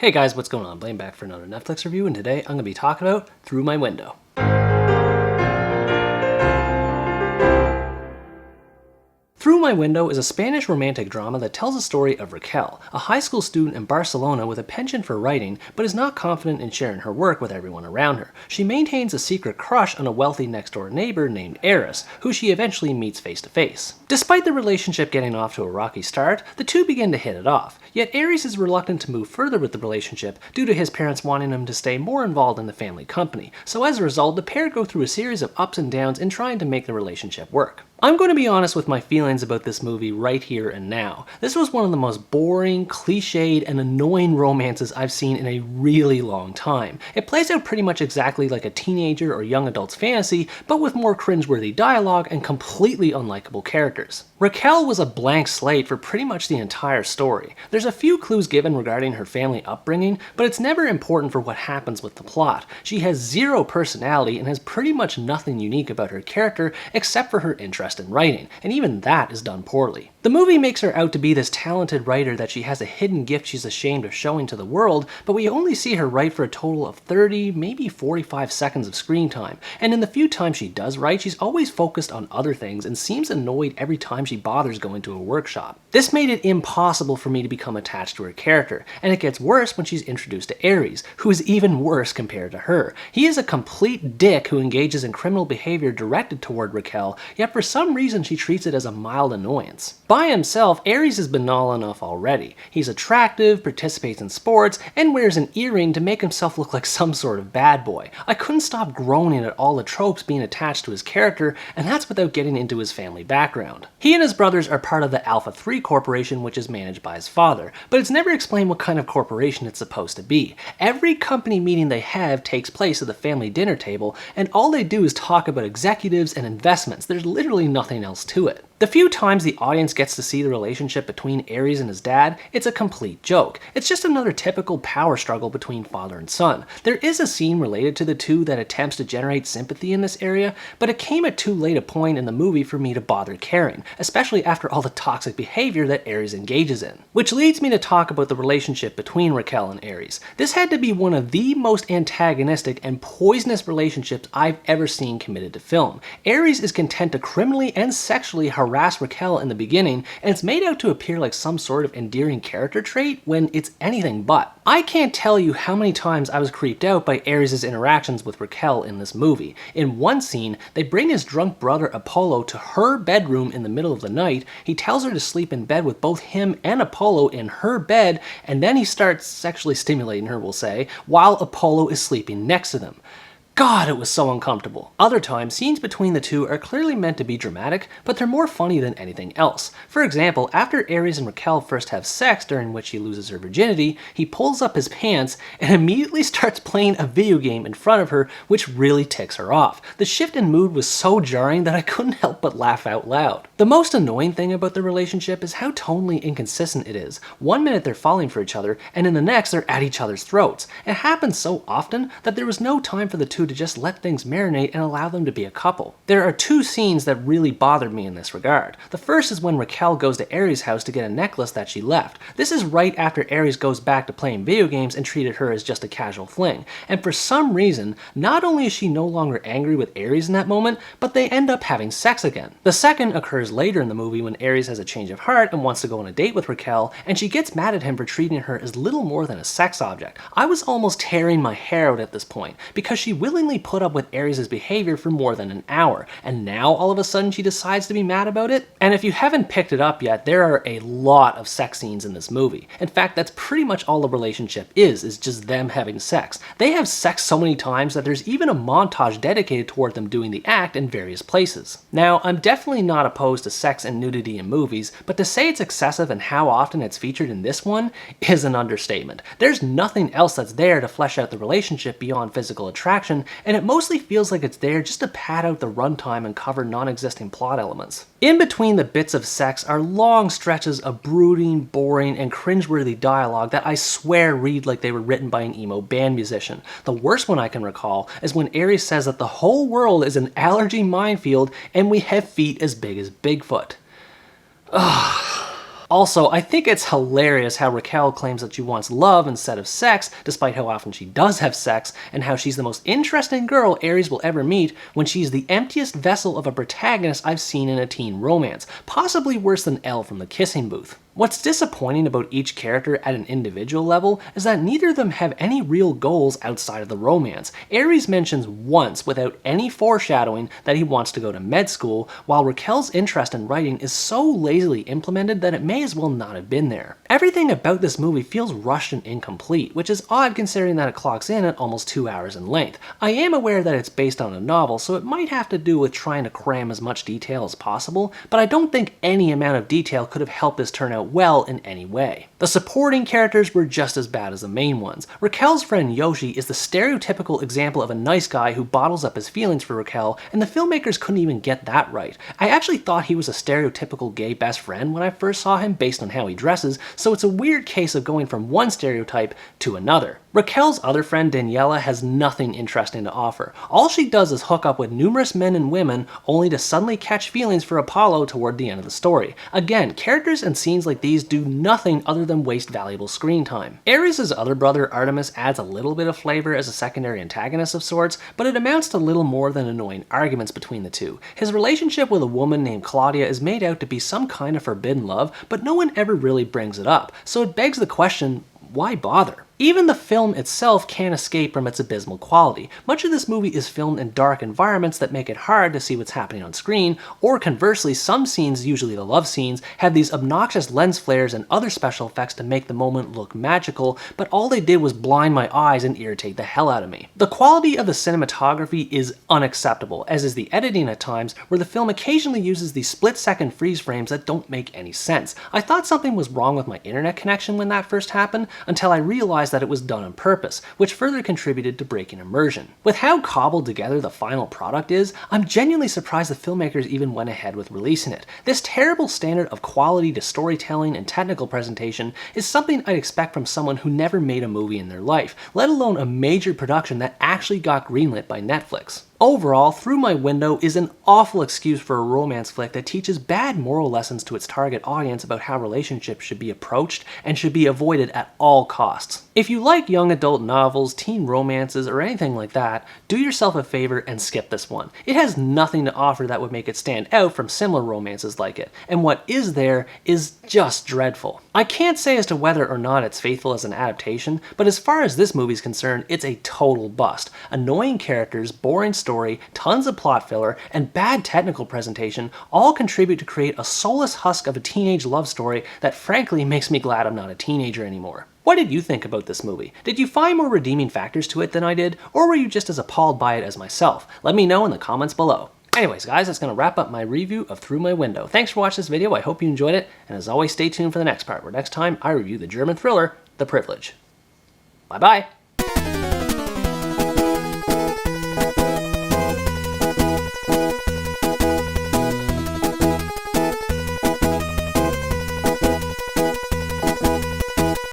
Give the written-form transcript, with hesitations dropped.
Hey guys, what's going on? Blaine back for another Netflix review, and today I'm going to be talking about Through My Window. Through My Window is a Spanish romantic drama that tells the story of Raquel, a high school student in Barcelona with a penchant for writing, but is not confident in sharing her work with everyone around her. She maintains a secret crush on a wealthy next-door neighbor named Eris, who she eventually meets face-to-face. Despite the relationship getting off to a rocky start, the two begin to hit it off, yet Aries is reluctant to move further with the relationship due to his parents wanting him to stay more involved in the family company, so as a result, the pair go through a series of ups and downs in trying to make the relationship work. I'm going to be honest with my feelings about this movie right here and now. This was one of the most boring, cliched, and annoying romances I've seen in a really long time. It plays out pretty much exactly like a teenager or young adult's fantasy, but with more cringeworthy dialogue and completely unlikable characters. Raquel was a blank slate for pretty much the entire story. There's a few clues given regarding her family upbringing, but it's never important for what happens with the plot. She has zero personality and has pretty much nothing unique about her character except for her interest in writing, and even that is done poorly. The movie makes her out to be this talented writer that she has a hidden gift she's ashamed of showing to the world, but we only see her write for a total of 30, maybe 45 seconds of screen time, and in the few times she does write, she's always focused on other things and seems annoyed every time she bothers going to a workshop. This made it impossible for me to become attached to her character, and it gets worse when she's introduced to Aries, who is even worse compared to her. He is a complete dick who engages in criminal behavior directed toward Raquel, yet for some reason she treats it as a mild annoyance. By himself, Aries is banal enough already. He's attractive, participates in sports, and wears an earring to make himself look like some sort of bad boy. I couldn't stop groaning at all the tropes being attached to his character, and that's without getting into his family background. He and his brothers are part of the Alpha 3 Corporation, which is managed by his father, but it's never explained what kind of corporation it's supposed to be. Every company meeting they have takes place at the family dinner table, and all they do is talk about executives and investments. There's literally nothing else to it. The few times the audience gets to see the relationship between Aries and his dad, it's a complete joke. It's just another typical power struggle between father and son. There is a scene related to the two that attempts to generate sympathy in this area, but it came at too late a point in the movie for me to bother caring, especially after all the toxic behavior that Aries engages in. Which leads me to talk about the relationship between Raquel and Aries. This had to be one of the most antagonistic and poisonous relationships I've ever seen committed to film. Aries is content to criminally and sexually harass Raquel in the beginning, and it's made out to appear like some sort of endearing character trait when it's anything but. I can't tell you how many times I was creeped out by Aries' interactions with Raquel in this movie. In one scene, they bring his drunk brother Apollo to her bedroom in the middle of the night. He tells her to sleep in bed with both him and Apollo in her bed, and then he starts sexually stimulating her, we'll say, while Apollo is sleeping next to them. God, it was so uncomfortable. Other times, scenes between the two are clearly meant to be dramatic, but they're more funny than anything else. For example, after Aries and Raquel first have sex, during which she loses her virginity, he pulls up his pants and immediately starts playing a video game in front of her, which really ticks her off. The shift in mood was so jarring that I couldn't help but laugh out loud. The most annoying thing about the relationship is how tonally inconsistent it is. One minute they're falling for each other, and in the next they're at each other's throats. It happens so often that there was no time for the two to just let things marinate and allow them to be a couple. There are two scenes that really bothered me in this regard. The first is when Raquel goes to Aries' house to get a necklace that she left. This is right after Aries goes back to playing video games and treated her as just a casual fling. And for some reason, not only is she no longer angry with Aries in that moment, but they end up having sex again. The second occurs later in the movie when Aries has a change of heart and wants to go on a date with Raquel, and she gets mad at him for treating her as little more than a sex object. I was almost tearing my hair out at this point, because she willingly put up with Aries' behavior for more than an hour, and now all of a sudden she decides to be mad about it? And if you haven't picked it up yet, there are a lot of sex scenes in this movie. In fact, that's pretty much all the relationship is just them having sex. They have sex so many times that there's even a montage dedicated toward them doing the act in various places. Now, I'm definitely not opposed to sex and nudity in movies, but to say it's excessive and how often it's featured in this one is an understatement. There's nothing else that's there to flesh out the relationship beyond physical attraction, and it mostly feels like it's there just to pad out the runtime and cover non-existing plot elements. In between the bits of sex are long stretches of brooding, boring, and cringeworthy dialogue that I swear read like they were written by an emo band musician. The worst one I can recall is when Aries says that the whole world is an allergy minefield and we have feet as big as Bigfoot. Ugh. Also, I think it's hilarious how Raquel claims that she wants love instead of sex, despite how often she does have sex, and how she's the most interesting girl Aries will ever meet when she's the emptiest vessel of a protagonist I've seen in a teen romance, possibly worse than Elle from The Kissing Booth. What's disappointing about each character at an individual level is that neither of them have any real goals outside of the romance. Aries mentions once, without any foreshadowing, that he wants to go to med school, while Raquel's interest in writing is so lazily implemented that it may as well not have been there. Everything about this movie feels rushed and incomplete, which is odd considering that it clocks in at almost 2 hours in length. I am aware that it's based on a novel, so it might have to do with trying to cram as much detail as possible, but I don't think any amount of detail could have helped this turn out well in any way. The supporting characters were just as bad as the main ones. Raquel's friend Yoshi is the stereotypical example of a nice guy who bottles up his feelings for Raquel, and the filmmakers couldn't even get that right. I actually thought he was a stereotypical gay best friend when I first saw him based on how he dresses, so it's a weird case of going from one stereotype to another. Raquel's other friend Daniela has nothing interesting to offer. All she does is hook up with numerous men and women, only to suddenly catch feelings for Apollo toward the end of the story. Again, characters and scenes like these do nothing other than waste valuable screen time. Ares' other brother Artemis adds a little bit of flavor as a secondary antagonist of sorts, but it amounts to little more than annoying arguments between the two. His relationship with a woman named Claudia is made out to be some kind of forbidden love, but no one ever really brings it up, so it begs the question, why bother? Even the film itself can't escape from its abysmal quality. Much of this movie is filmed in dark environments that make it hard to see what's happening on screen, or conversely, some scenes, usually the love scenes, have these obnoxious lens flares and other special effects to make the moment look magical, but all they did was blind my eyes and irritate the hell out of me. The quality of the cinematography is unacceptable, as is the editing at times, where the film occasionally uses these split-second freeze frames that don't make any sense. I thought something was wrong with my internet connection when that first happened, until I realized that it was done on purpose, which further contributed to breaking immersion. With how cobbled together the final product is, I'm genuinely surprised the filmmakers even went ahead with releasing it. This terrible standard of quality to storytelling and technical presentation is something I'd expect from someone who never made a movie in their life, let alone a major production that actually got greenlit by Netflix. Overall, Through My Window is an awful excuse for a romance flick that teaches bad moral lessons to its target audience about how relationships should be approached and should be avoided at all costs. If you like young adult novels, teen romances, or anything like that, do yourself a favor and skip this one. It has nothing to offer that would make it stand out from similar romances like it, and what is there is just dreadful. I can't say as to whether or not it's faithful as an adaptation, but as far as this movie's concerned, it's a total bust. Annoying characters, boring story, tons of plot filler, and bad technical presentation all contribute to create a soulless husk of a teenage love story that frankly makes me glad I'm not a teenager anymore. What did you think about this movie? Did you find more redeeming factors to it than I did, or were you just as appalled by it as myself? Let me know in the comments below. Anyways guys, that's going to wrap up my review of Through My Window. Thanks for watching this video, I hope you enjoyed it, and as always stay tuned for the next part, where next time I review the German thriller, The Privilege. Bye bye!